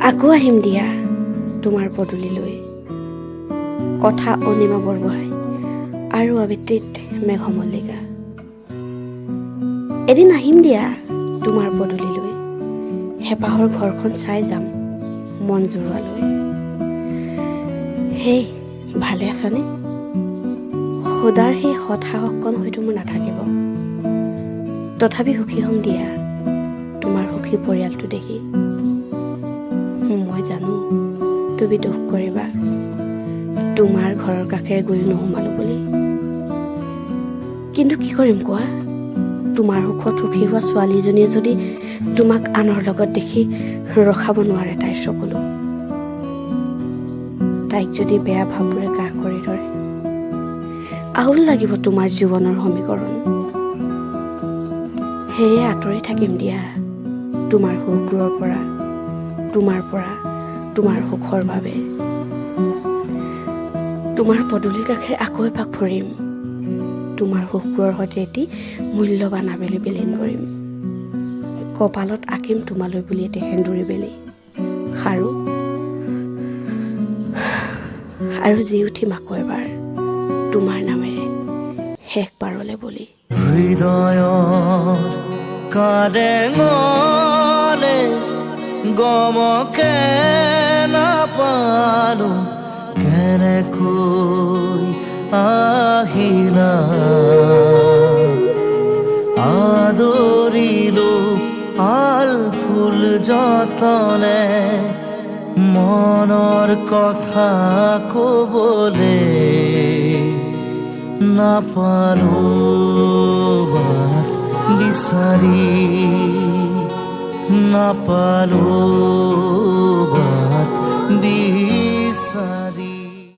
আকৌ আহিম দিয়া তোমাৰ পদূলিলৈ, কথা অনিমা বৰগোহাঁই আৰু আবৃত্তিত মেঘমল্লিকা। এদিন আহিম দিয়া তোমাৰ পদূলিলৈ, হেঁপাহৰ ঘৰখন চাই যাম মন জুৰুৱালৈ। হেই, ভালে আছানে? সদাৰ সেই সৎসাহসকণ হয়তো মোৰ নাথাকিব, তথাপি সুখী হ'ম দিয়া তোমাৰ সুখী পৰিয়ালটো দেখি। মই জানো তুমি দুখ কৰিবা তোমাৰ ঘৰৰ কাষেৰে গৈ নোসোমালো বুলি, কিন্তু কি কৰিম কোৱা? তোমাৰ সুখত সুখী হোৱা ছোৱালীজনীয়ে যদি তোমাক আনৰ লগত দেখি ৰখাব নোৱাৰে তাইৰ চকুলো, তাইক যদি বেয়া ভাৱবোৰে কাষ কৰি ধৰে, আহুল লাগিব তোমাৰ জীৱনৰ সমীকৰণ। সেয়ে আঁতৰি থাকিম দিয়া তোমাৰ সুখবোৰৰ পৰা, তোমাৰ সুখৰ বাবে। তোমাৰ পদূলিৰ কাষেৰে আকৌ এপাক ফুৰিম, তোমাৰ সুখবোৰৰ সৈতে এটি মূল্যৱান আবেলি বিলীন কৰিম। কপালত আঁকিম তোমালৈ বুলি এটি সেন্দুৰী বেলি, আৰু জি উঠিম আকৌ এবাৰ তোমাৰ নামেৰে শেষবাৰলে বুলি। হৃদয়ৰ কাৰেঙলে গমকে নাপালো, কেনেকৈ আহিলা আদৰিলো আল ফুল যতনে, মনৰ কথা কবলে নাপালো বাট বিচাৰি, নাপালো বাট বিচাৰি।